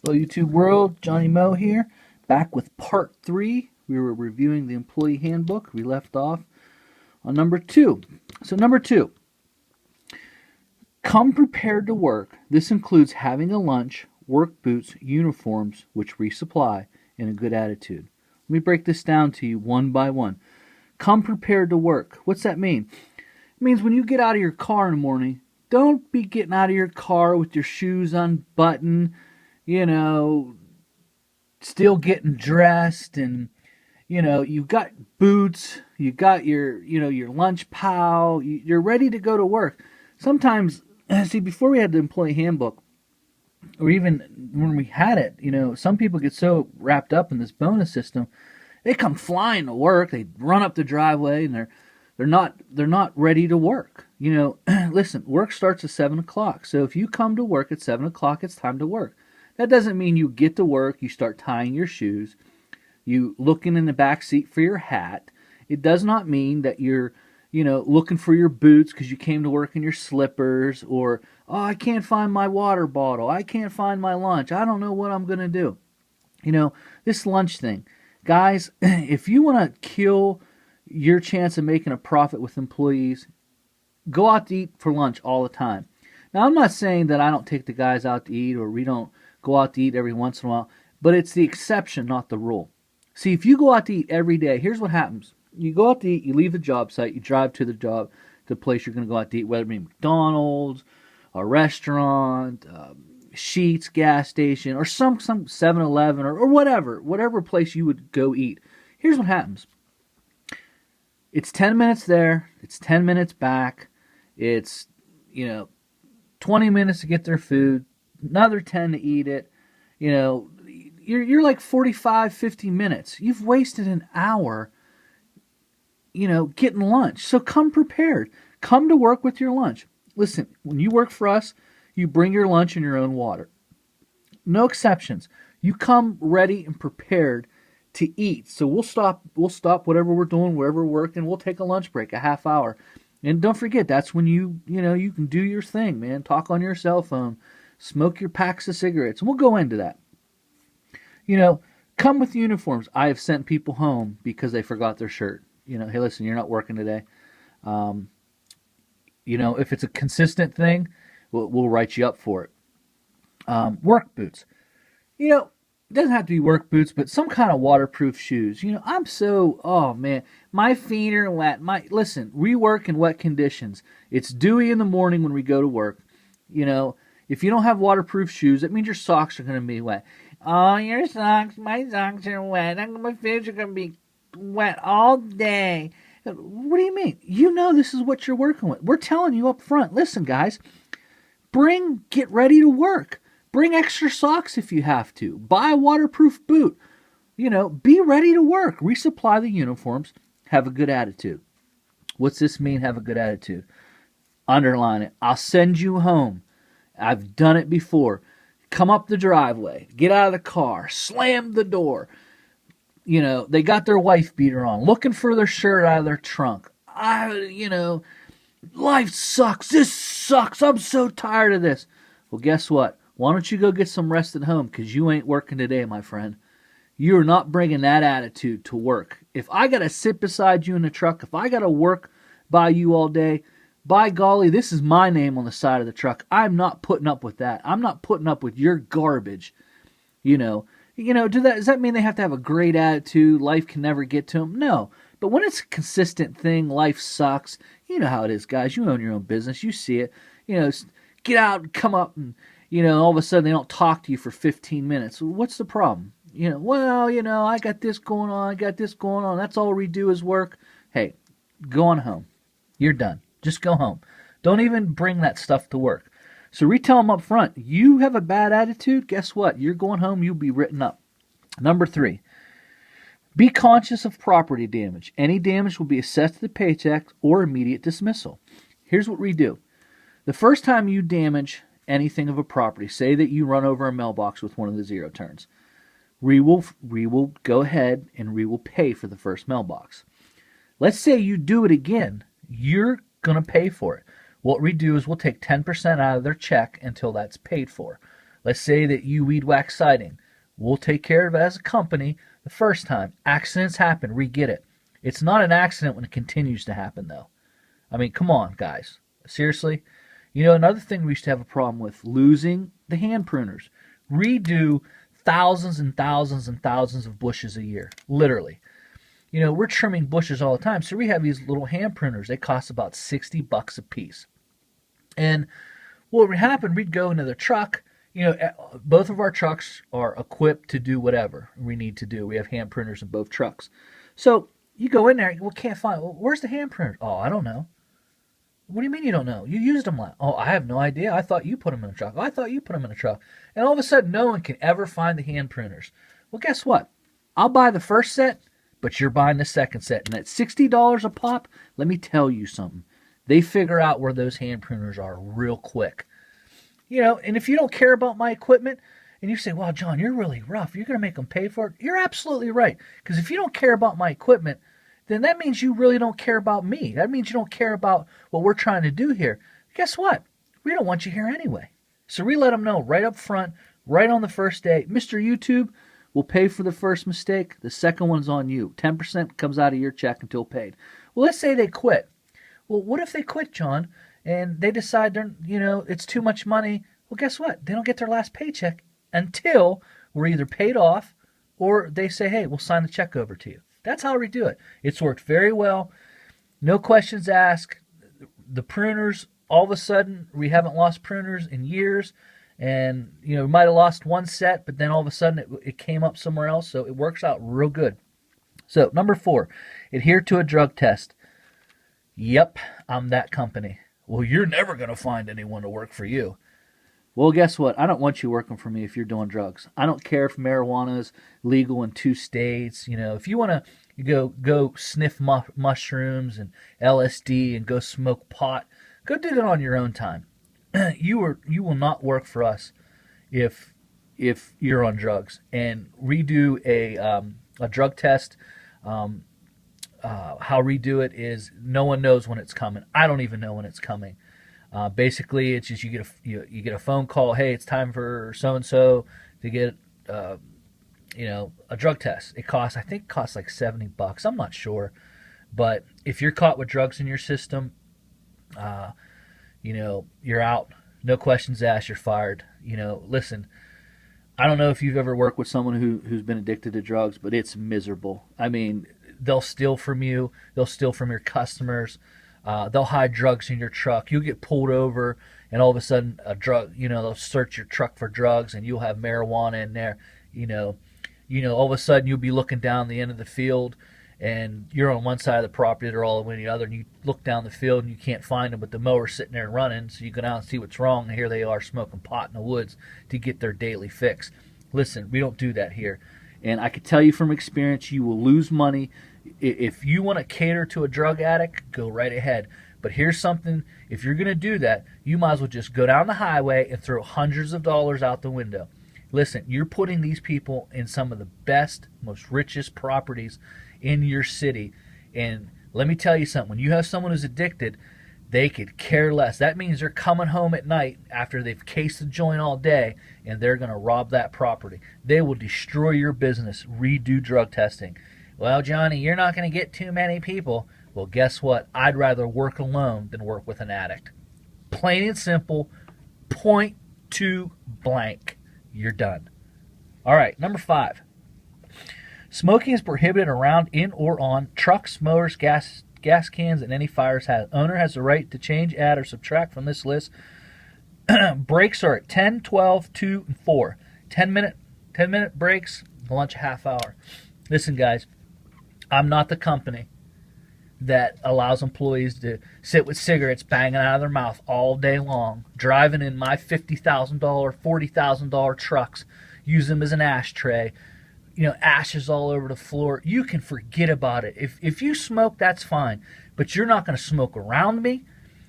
Hello YouTube world, Johnny Moe here, back with part 3. We were reviewing the employee handbook. We left off on number 2. So number 2, come prepared to work. This includes having a lunch, work boots, uniforms, which we supply, and a good attitude. Let me break this down to you one by one. Come prepared to work. What's that mean? It means when you get out of your car in the morning, don't be getting out of your car with your shoes unbuttoned, still getting dressed, and you've got boots, you got your lunch pal, you're ready to go to work. Sometimes, see, before we had the employee handbook, or even when we had it, some people get so wrapped up in this bonus system, they come flying to work, they run up the driveway, and they're not ready to work. Listen, work starts at 7 o'clock. So if you come to work at 7 o'clock, it's time to work. That doesn't mean you get to work, you start tying your shoes, you looking in the back seat for your hat. It does not mean that you're, looking for your boots because you came to work in your slippers, or, oh, I can't find my water bottle, I can't find my lunch, I don't know what I'm going to do. This lunch thing. Guys, if you want to kill your chance of making a profit with employees, go out to eat for lunch all the time. Now, I'm not saying that I don't take the guys out to eat, or we don't go out to eat every once in a while, but it's the exception, not the rule. See, if you go out to eat every day, here's what happens. You go out to eat, you leave the job site, you drive to the place you're going to go out to eat, whether it be McDonald's, a restaurant, Sheetz gas station, or some 7-Eleven, or whatever place you would go eat. Here's what happens. It's 10 minutes there, it's 10 minutes back, it's 20 minutes to get their food, another 10 to eat it. You're like 45, 50 minutes. You've wasted an hour, getting lunch. So come prepared. Come to work with your lunch. Listen, when you work for us, you bring your lunch and your own water. No exceptions. You come ready and prepared to eat. So we'll stop whatever we're doing, wherever we're working. We'll take a lunch break, a half hour. And don't forget, that's when you can do your thing, man. Talk on your cell phone, smoke your packs of cigarettes. And we'll go into that. Come with uniforms. I have sent people home because they forgot their shirt. Hey, listen, you're not working today. If it's a consistent thing, we'll write you up for it. Work boots. It doesn't have to be work boots, but some kind of waterproof shoes. Oh man, my feet are wet. Listen, we work in wet conditions. It's dewy in the morning when we go to work. If you don't have waterproof shoes, that means your socks are going to be wet. Oh, my socks are wet. My feet are going to be wet all day. What do you mean? This is what you're working with. We're telling you up front. Listen, guys, get ready to work. Bring extra socks if you have to. Buy a waterproof boot. Be ready to work. Resupply the uniforms. Have a good attitude. What's this mean, have a good attitude? Underline it. I'll send you home. I've done it before. Come up the driveway. Get out of the car. Slam the door. They got their wife beater on. Looking for their shirt out of their trunk. Life sucks. This sucks. I'm so tired of this. Well, guess what? Why don't you go get some rest at home, because you ain't working today, my friend. You're not bringing that attitude to work. If I got to sit beside you in the truck, if I got to work by you all day, by golly, this is my name on the side of the truck. I'm not putting up with that. I'm not putting up with your garbage. Does that mean they have to have a great attitude? Life can never get to them? No. But when it's a consistent thing, life sucks. You know how it is, guys. You own your own business. You see it. Get out and come up and, all of a sudden they don't talk to you for 15 minutes. What's the problem? I got this going on. That's all we do is work. Hey, go on home. You're done. Just go home. Don't even bring that stuff to work. So we tell them up front, you have a bad attitude, guess what? You're going home, you'll be written up. Number 3, be conscious of property damage. Any damage will be assessed to the paycheck or immediate dismissal. Here's what we do. The first time you damage anything of a property, say that you run over a mailbox with one of the zero turns, we will go ahead and we will pay for the first mailbox. Let's say you do it again, you're going to pay for it. What we do is we'll take 10% out of their check until that's paid for. Let's say that you weed whack siding. We'll take care of it as a company the first time. Accidents happen. We get it. It's not an accident when it continues to happen, though. I mean, come on, guys. Seriously? You know, another thing we used to have a problem with, losing the hand pruners. Redo thousands and thousands and thousands of bushes a year, literally. You know, we're trimming bushes all the time, so we have these little hand pruners. They cost about $60 a piece. And what would happen, we'd go into the truck. You know, both of our trucks are equipped to do whatever we need to do. We have hand pruners in both trucks. So you go in there, well, can't find, well, where's the hand printer? Oh, I don't know. What do you mean you don't know? You used them last. Oh, I have no idea. I thought you put them in a truck. Oh, I thought you put them in a truck. And all of a sudden, no one can ever find the hand pruners. Well, guess what? I'll buy the first set, but you're buying the second set. And at $60 a pop, let me tell you something. They figure out where those hand pruners are real quick. You know, and if you don't care about my equipment, and you say, well, John, you're really rough. You're going to make them pay for it. You're absolutely right. Because if you don't care about my equipment, then that means you really don't care about me. That means you don't care about what we're trying to do here. Guess what? We don't want you here anyway. So we let them know right up front, right on the first day, Mr. YouTube will pay for the first mistake. The second one's on you. 10% comes out of your check until paid. Well, let's say they quit. Well, what if they quit, John, and they decide it's too much money? Well, guess what? They don't get their last paycheck until we're either paid off or they say, hey, we'll sign the check over to you. That's how we do it. It's worked very well. No questions asked. The pruners, all of a sudden, we haven't lost pruners in years. And, you know, we might have lost one set, but then all of a sudden it came up somewhere else. So it works out real good. So, number 4, adhere to a drug test. Yep, I'm that company. Well, you're never going to find anyone to work for you. Well, guess what? I don't want you working for me if you're doing drugs. I don't care if marijuana is legal in 2 states. You know, if you want to go sniff mushrooms and LSD and go smoke pot, go do that on your own time. You will not work for us if you're on drugs. And redo a drug test. How we do it is no one knows when it's coming. I don't even know when it's coming. Basically, it's just you get a phone call. Hey, it's time for so and so to get a drug test. It costs like $70. I'm not sure, but if you're caught with drugs in your system, you're out. No questions asked. You're fired. You know, listen. I don't know if you've ever worked with someone who's been addicted to drugs, but it's miserable. I mean, they'll steal from you. They'll steal from your customers. They'll hide drugs in your truck. You'll get pulled over, and all of a sudden, they'll search your truck for drugs, and you'll have marijuana in there. All of a sudden, you'll be looking down the end of the field, and you're on one side of the property, they're all the way on the other, and you look down the field, and you can't find them, but the mower's sitting there running, so you go down and see what's wrong, and here they are smoking pot in the woods to get their daily fix. Listen, we don't do that here. And I can tell you from experience, you will lose money. If you want to cater to a drug addict, go right ahead. But here's something, if you're going to do that, you might as well just go down the highway and throw hundreds of dollars out the window. Listen, you're putting these people in some of the best, most richest properties in your city. And let me tell you something, when you have someone who's addicted, they could care less. That means they're coming home at night after they've cased the joint all day, and they're going to rob that property. They will destroy your business. Redo drug testing. Well, Johnny, you're not going to get too many people. Well, guess what? I'd rather work alone than work with an addict. Plain and simple, point to blank. You're done. All right, number 5. Smoking is prohibited around, in, or on trucks, motors, gas cans, and any fires hazard. Owner has the right to change, add, or subtract from this list. Breaks are at 10, 12, 2, and 4. 10-minute breaks, lunch a half hour. Listen, guys, I'm not the company that allows employees to sit with cigarettes banging out of their mouth all day long, driving in my $50,000, $40,000 trucks, use them as an ashtray, ashes all over the floor. You can forget about it. If you smoke, that's fine, but you're not going to smoke around me,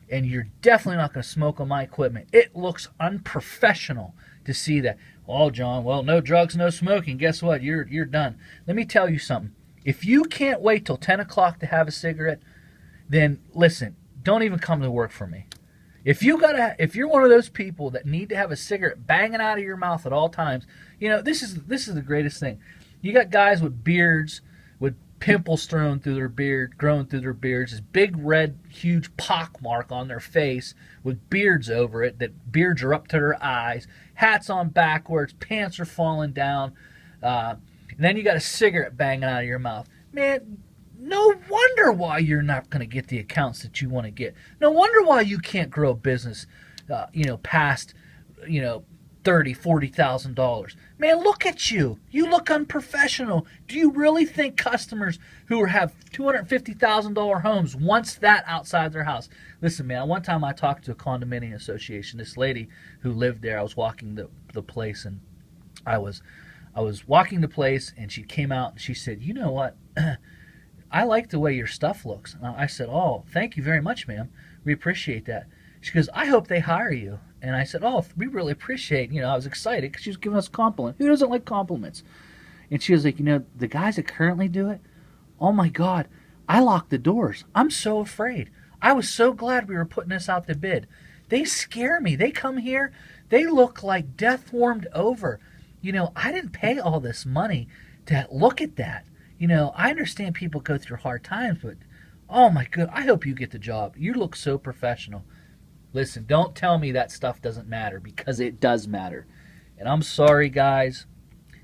and you're definitely not going to smoke on my equipment. It looks unprofessional to see that. Oh, John, well, no drugs, no smoking. Guess what? You're done. Let me tell you something. If you can't wait till 10 o'clock to have a cigarette, then listen, don't even come to work for me. If you're one of those people that need to have a cigarette banging out of your mouth at all times, this is the greatest thing. You got guys with beards, with pimples growing through their beards, this big red huge pock mark on their face with beards over it, that beards are up to their eyes, hats on backwards, pants are falling down, and then you got a cigarette banging out of your mouth. Man, no wonder why you're not going to get the accounts that you want to get. No wonder why you can't grow a business, past, $30,000-$40,000. Man, look at you. You look unprofessional. Do you really think customers who have $250,000 homes wants that outside their house? Listen, man, one time I talked to a condominium association. This lady who lived there, I was walking the place, and I was walking the place, and she came out and she said, "You know what? I like the way your stuff looks." And I said, "Oh, thank you very much, ma'am. We appreciate that." She goes, "I hope they hire you." And I said, "Oh, we really appreciate," I was excited because she was giving us a compliment. Who doesn't like compliments? And she was like, "The guys that currently do it, oh my God, I locked the doors. I'm so afraid. I was so glad we were putting this out to bid. They scare me. They come here, they look like death warmed over. I didn't pay all this money to look at that. I understand people go through hard times, but oh my God, I hope you get the job. You look so professional." Listen, don't tell me that stuff doesn't matter, because it does matter. And I'm sorry, guys.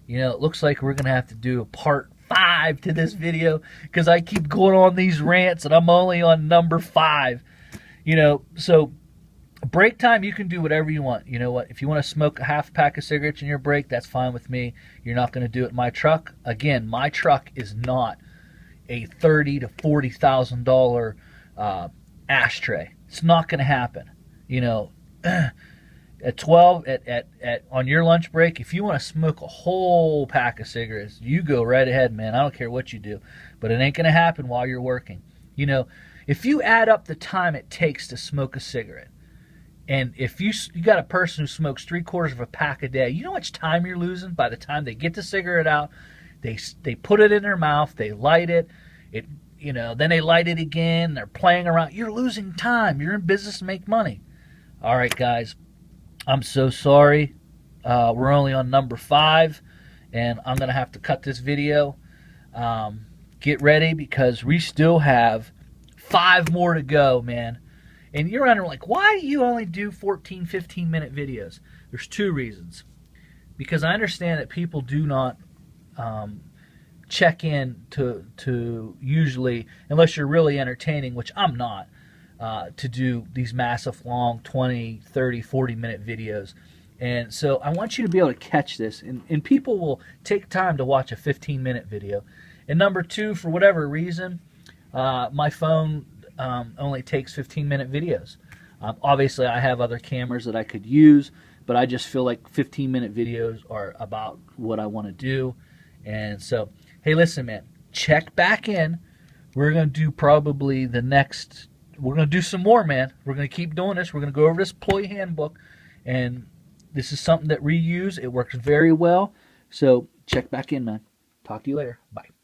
It looks like we're going to have to do a part 5 to this video, because I keep going on these rants and I'm only on number 5. So break time, you can do whatever you want. You know what? If you want to smoke a half pack of cigarettes in your break, that's fine with me. You're not going to do it in my truck. Again, my truck is not a $30,000 to $40,000 ashtray. It's not going to happen. At 12 on your lunch break, if you want to smoke a whole pack of cigarettes, you go right ahead, man. I don't care what you do, but it ain't going to happen while you're working. If you add up the time it takes to smoke a cigarette, and if you got a person who smokes 3/4 of a pack a day, you know how much time you're losing by the time they get the cigarette out, they put it in their mouth, they light it, then they light it again, they're playing around. You're losing time. You're in business to make money. All right, guys, I'm so sorry. We're only on number 5, and I'm going to have to cut this video. Get ready, because we still have 5 more to go, man. And you're wondering, like, why do you only do 14, 15-minute videos? There's 2 reasons. Because I understand that people do not check in to usually, unless you're really entertaining, which I'm not, to do these massive long 20, 30, 40-minute videos. And so I want you to be able to catch this, and people will take time to watch a 15-minute video. And number 2, for whatever reason, my phone only takes 15-minute videos. Obviously, I have other cameras that I could use, but I just feel like 15-minute videos are about what I want to do. And so, hey, listen, man, check back in. We're going to do probably we're going to do some more, man. We're going to keep doing this. We're going to go over this employee handbook, and this is something that we use. It works very well. So check back in, man. Talk to you later. Bye.